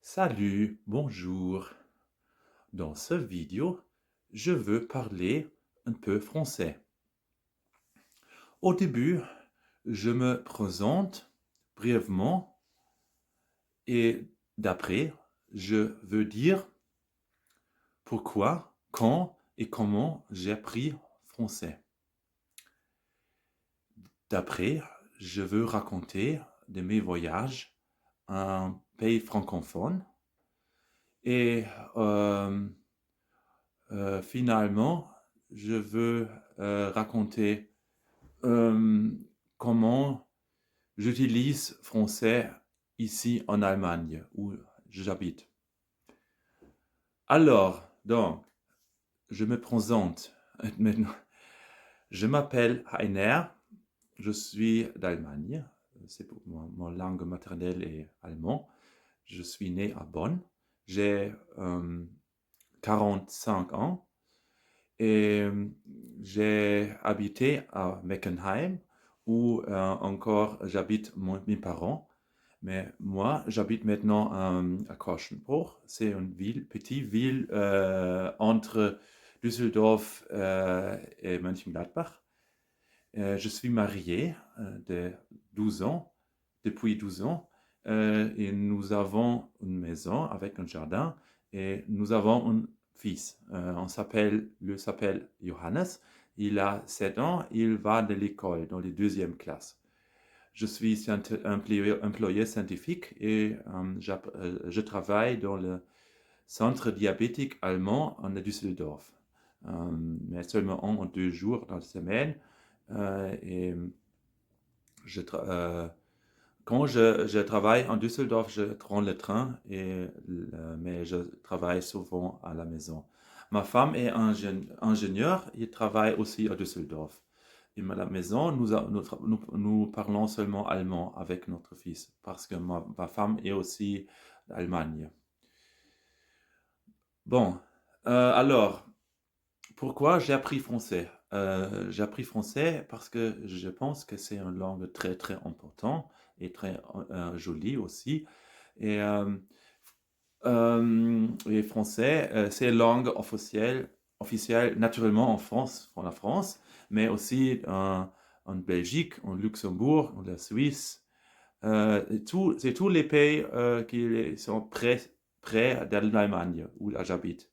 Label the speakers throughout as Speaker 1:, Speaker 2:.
Speaker 1: Salut, bonjour. Dans ce vidéo, je veux parler un peu français. Au début, je me présente brièvement et d'après, je veux dire pourquoi, quand et comment j'ai appris français. D'après, je veux raconter de mes voyages à un pays francophone et euh, finalement, je veux raconter comment j'utilise français ici en Allemagne, où j'habite. Alors, donc, je me présente maintenant. Je m'appelle Heiner, je suis d'Allemagne, c'est pour moi, mon langue maternelle est allemand. Je suis né à Bonn, j'ai 45 ans. Et j'ai habité à Meckenheim, où encore j'habite mes parents. Mais moi, j'habite maintenant à Korschenbruch. C'est une ville, petite ville entre Düsseldorf et Mönchengladbach. Je suis marié de 12 ans, depuis 12 ans. Et nous avons une maison avec un jardin et nous avons un fils. Il s'appelle Johannes. Il a 7 ans. Il va de l'école dans les deuxième classe. Je suis employé scientifique et je travaille dans le centre diabétique allemand à Düsseldorf. Mais seulement 1 ou 2 jours dans la semaine. Et quand je travaille en Düsseldorf, je prends le train, mais je travaille souvent à la maison. Ma femme est ingénieure, elle travaille aussi à Düsseldorf. Et à la maison, nous parlons seulement allemand avec notre fils, parce que ma femme est aussi d'Allemagne. Bon, alors, pourquoi j'ai appris français? J'ai appris français parce que je pense que c'est une langue très très importante et très jolie aussi. Et, et français, c'est langue officielle naturellement en France, en la France, mais aussi en Belgique, en Luxembourg, en la Suisse. C'est tous les pays qui sont près de l'Allemagne où j'habite.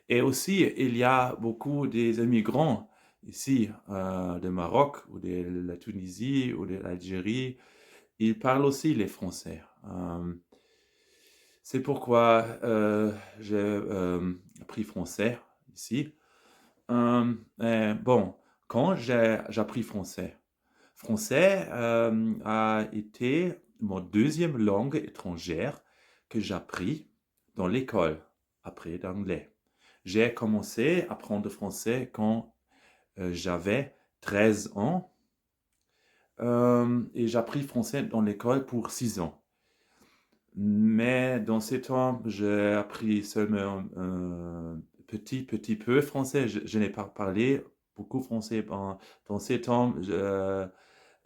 Speaker 1: Et aussi, il y a beaucoup des immigrants ici, de Maroc ou de la Tunisie ou de l'Algérie. Ils parlent aussi les Français. C'est pourquoi j'ai appris français ici. Bon, quand j'ai appris français, français a été mon deuxième langue étrangère que j'ai appris dans l'école, après l'anglais. J'ai commencé à apprendre français quand j'avais 13 ans et j'ai appris français dans l'école pour 6 ans. Mais dans ces temps, j'ai appris seulement un petit peu français. Je n'ai pas parlé beaucoup français dans ces temps. Je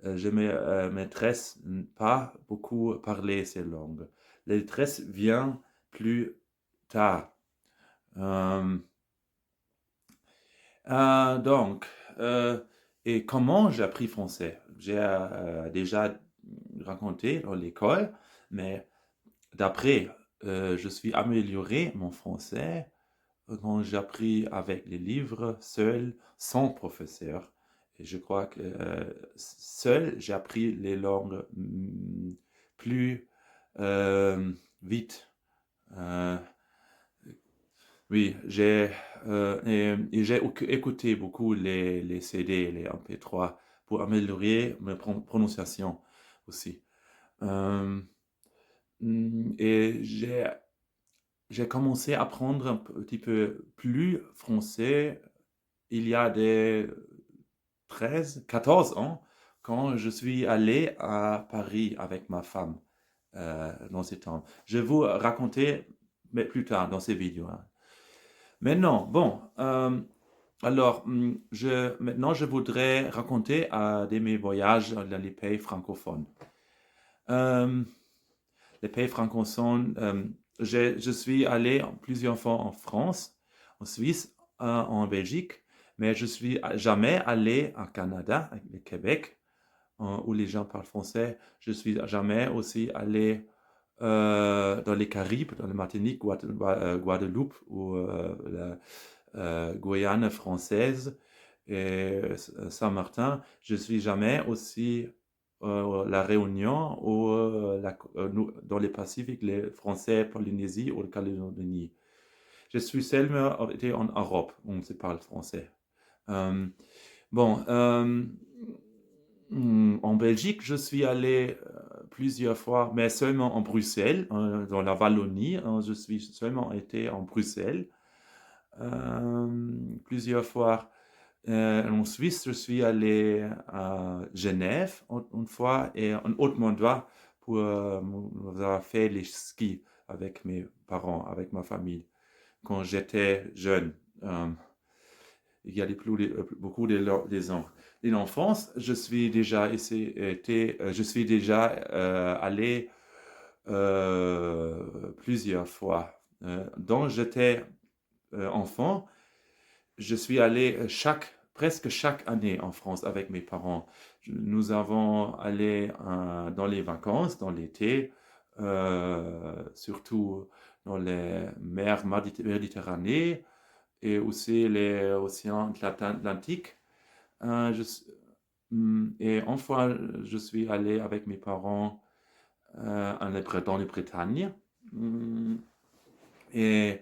Speaker 1: ne maîtrise pas beaucoup parler ces langues. La maîtresse vient plus tard. Euh, donc, et comment j'ai appris français? J'ai déjà raconté dans l'école, mais d'après, je suis amélioré mon français quand j'ai appris avec les livres, seul, sans professeur. Et je crois que seul, j'ai appris les langues plus vite. Euh, oui, et j'ai écouté beaucoup les CD, les MP3 pour améliorer ma prononciation aussi. Euh, et j'ai commencé à apprendre un petit peu plus français il y a des 13, 14 ans quand je suis allé à Paris avec ma femme dans ces temps. Je vais vous raconter mais plus tard dans ces vidéos, hein. Maintenant, bon, alors, maintenant, je voudrais raconter de mes voyages dans les pays francophones. Euh, les pays francophones. Je suis allé plusieurs fois en France, en Suisse, en Belgique, mais je suis jamais allé au Canada, au Québec, où les gens parlent français. Je suis jamais aussi allé dans les Caraïbes, dans la Martinique, Guadeloupe ou la Guyane française et Saint-Martin. Je suis jamais aussi la Réunion ou dans les Pacifiques, les Français, Polynésie ou la Calédonie. Je suis seulement été en Europe où on se parle français. Euh, bon, en Belgique, je suis allé plusieurs fois, mais seulement en Bruxelles, dans la Wallonie. Je suis seulement été en Bruxelles plusieurs fois. En Suisse, je suis allé à Genève une fois et un autre endroit pour avoir fait les skis avec mes parents, avec ma famille, quand j'étais jeune. Il y a beaucoup des ans. Et en France, je suis déjà je suis déjà allé plusieurs fois. Donc j'étais enfant, je suis allé presque chaque année en France avec mes parents. Nous avons allé dans les vacances, dans l'été, surtout dans les mers Méditerranée et aussi les océans Atlantiques. Euh, je s- et une fois, je suis allé avec mes parents dans les Bretagnes. Hum, Et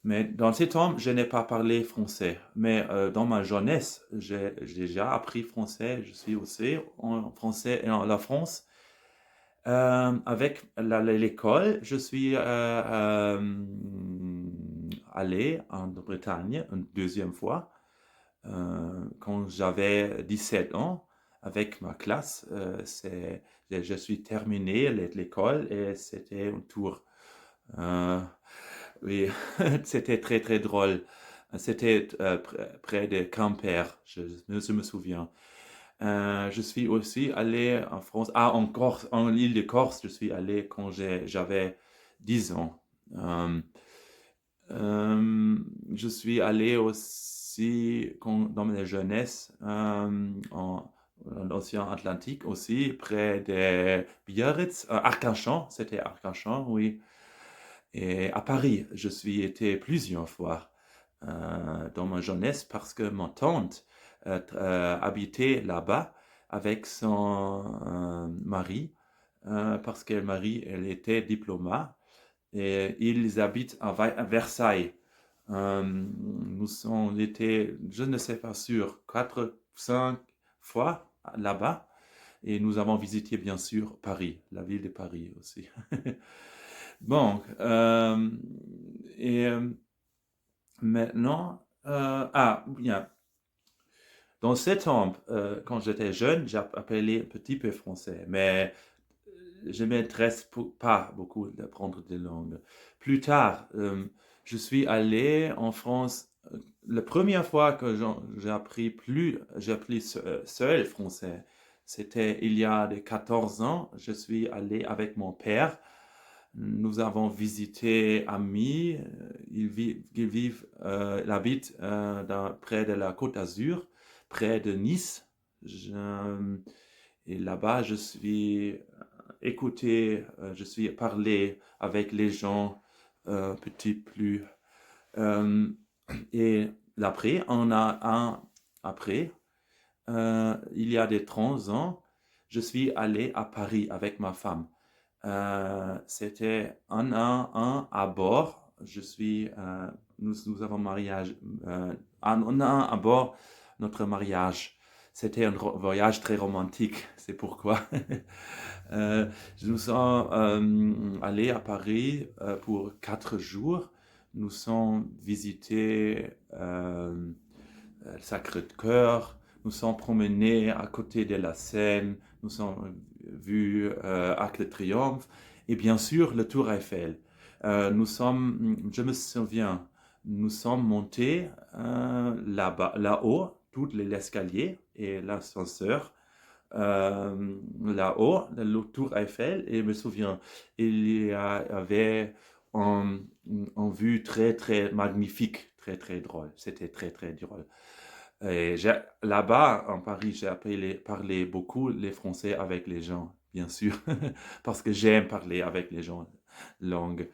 Speaker 1: mais dans ces temps, je n'ai pas parlé français. Mais dans ma jeunesse, j'ai déjà appris français. Je suis aussi en français et en la France. Avec l'école, je suis allé en Bretagne une deuxième fois quand j'avais 17 ans avec ma classe. Je suis terminé l'école et c'était un tour. Euh, oui, c'était très très drôle. C'était près de Quimper, je me souviens. Je suis aussi allé en France, en Corse, en l'île de Corse, je suis allé quand j'avais 10 ans. Euh, euh, je suis allé aussi dans ma jeunesse en l'océan Atlantique aussi, près de Biarritz, Arcachon, c'était Arcachon, oui. Et à Paris, je suis été plusieurs fois dans ma jeunesse parce que mon tante habitait là-bas avec son mari, parce que mari, elle était diplomate et ils habitent à Versailles. Nous sommes été, je ne sais pas sûr, 4, 5 fois là-bas et nous avons visité bien sûr Paris, la ville de Paris aussi. Bon, et maintenant, bien. Dans septembre, quand j'étais jeune, j'ai appelé un petit peu français, mais je ne m'intéresse pas beaucoup d'apprendre des langues. Plus tard, je suis allé en France. La première fois que j'ai appris seul français, c'était il y a 14 ans. Je suis allé avec mon père. Nous avons visité amis. Ils habitent près de la Côte d'Azur, près de Nice. Et là-bas, je suis parlé avec les gens petit plus. Euh, et après, il y a des 30 ans, je suis allé à Paris avec ma femme. C'était un à bord. Nous avons mariage, un an à bord notre mariage. C'était un voyage très romantique, c'est pourquoi. Euh, nous sommes allés à Paris pour 4 jours. Nous sommes visités le Sacré-Cœur. Nous sommes promenés à côté de la Seine. Nous sommes vus Arc de Triomphe. Et bien sûr, le Tour Eiffel. Je me souviens, nous sommes montés là-haut, tout l'escalier et l'ascenseur là-haut, la tour Eiffel, et je me souviens, avait un, une vue très, très magnifique, très, très drôle. C'était très, très drôle. Et là-bas, en Paris, j'ai appris parler beaucoup les français avec les gens, bien sûr, parce que j'aime parler avec les gens, langue,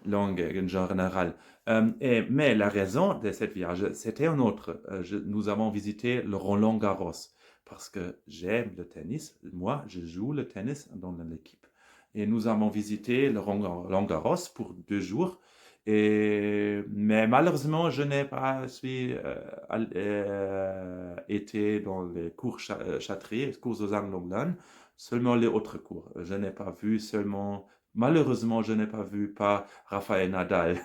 Speaker 1: langue en général. Mais la raison de cette voyage, c'était un autre. Nous avons visité le Roland-Garros parce que j'aime le tennis. Moi, je joue le tennis dans l'équipe. Et nous avons visité le Roland-Garros pour 2 jours. Mais malheureusement, je n'ai pas été dans les cours Châtrier, les cours aux Anglo-Anglais, seulement les autres cours. Je n'ai pas vu seulement. Malheureusement, je n'ai pas vu pas Rafael Nadal.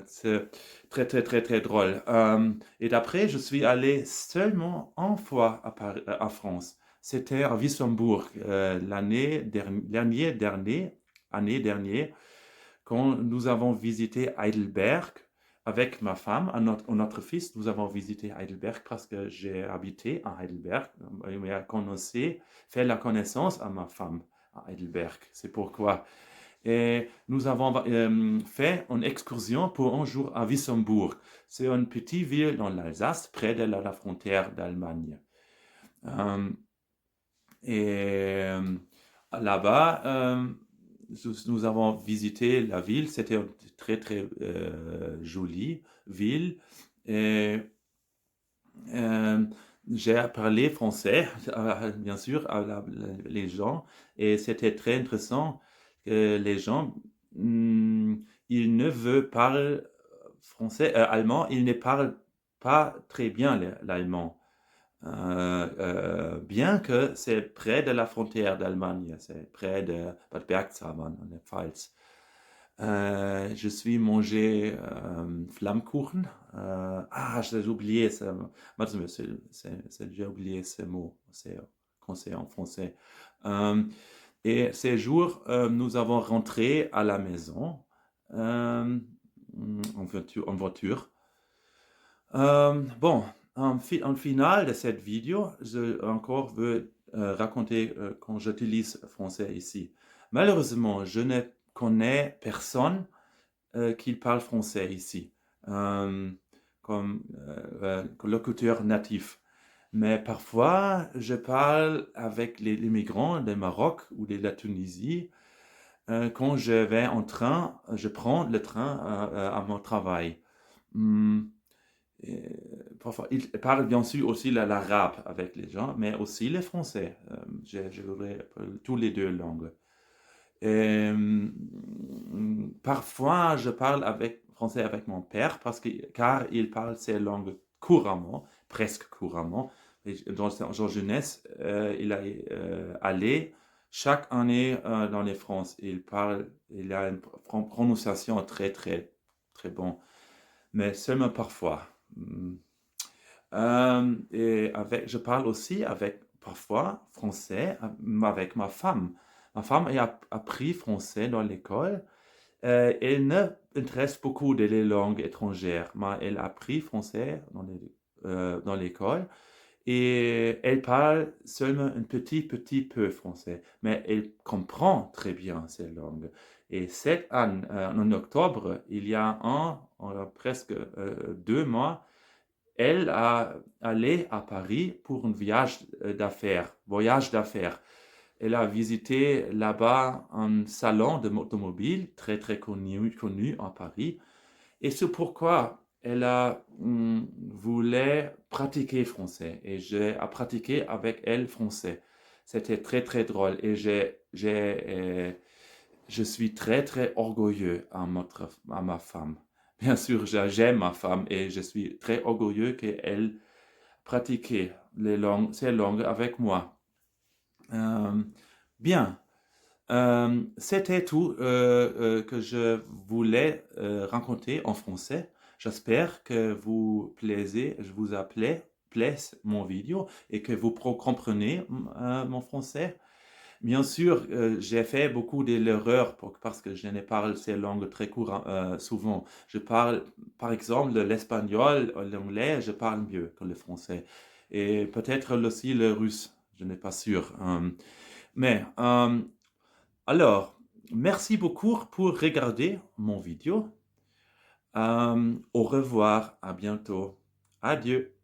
Speaker 1: C'est très, très, très, très drôle. Et d'après, je suis allé seulement une fois à France. C'était à Wissembourg année dernière, quand nous avons visité Heidelberg avec ma femme et notre fils. Nous avons visité Heidelberg parce que j'ai habité à Heidelberg. Et fait la connaissance à ma femme à Heidelberg. C'est pourquoi. Et nous avons fait une excursion pour un jour à Wissembourg. C'est une petite ville dans l'Alsace, près de la frontière d'Allemagne. Euh, et là-bas, nous avons visité la ville. C'était une très, très jolie ville. Et euh, j'ai parlé français, bien sûr, les gens. Et c'était très intéressant que les gens, ils ne veulent parler français, allemand, ils ne parlent pas très bien l'allemand. Bien que c'est près de la frontière d'Allemagne, c'est près de Bad Bergzabern, en Pfalz. Je suis mangé Flammkuchen. J'ai oublié ça. J'ai oublié ce mot. C'est conseil en français. Euh, et ces jours, nous avons rentré à la maison en voiture. Bon, en finale de cette vidéo, je encore veux raconter quand j'utilise français ici. Malheureusement, je ne connais personne qui parle français ici, euh, comme locuteur natif. Mais parfois, je parle avec les immigrants du Maroc ou de la Tunisie. Quand je vais en train, je prends le train à mon travail. Hmm, et parfois, il parle bien sûr aussi l'arabe avec les gens, mais aussi le français. Je voudrais tous les deux langues. Et, parfois, je parle français avec mon père car il parle ces langues couramment, presque couramment. Et dans sa jeunesse, il a allé chaque année dans les France. Il a une prononciation très, très, très bonne, mais seulement parfois. Je parle aussi parfois français avec ma femme. Ma femme a appris français dans l'école. Elle ne intéresse beaucoup des langues étrangères, mais elle a appris français dans l'école et elle parle seulement un petit peu français, mais elle comprend très bien ces langues. Et cette année, en octobre, il y a presque 2 mois, elle a allé à Paris pour un voyage d'affaires. Elle a visité là-bas un salon d'automobile très très connu à Paris. Et c'est pourquoi elle voulait pratiquer français. Et j'ai pratiqué avec elle français. C'était très très drôle. Et je suis très très orgueilleux à ma femme. Bien sûr, j'aime ma femme et je suis très orgueilleux qu'elle pratiquait ces langues avec moi. Euh, Bien. C'était tout que je voulais raconter en français. J'espère que je vous plaise mon vidéo et que vous comprenez mon français. Bien sûr, j'ai fait beaucoup d'erreurs parce que je ne parle ces langues très souvent. Je parle, par exemple, l'espagnol, l'anglais, je parle mieux que le français. et peut-être aussi le russe, je n'ai pas sûr. Mais alors, merci beaucoup pour regarder mon vidéo. Au revoir, à bientôt. Adieu.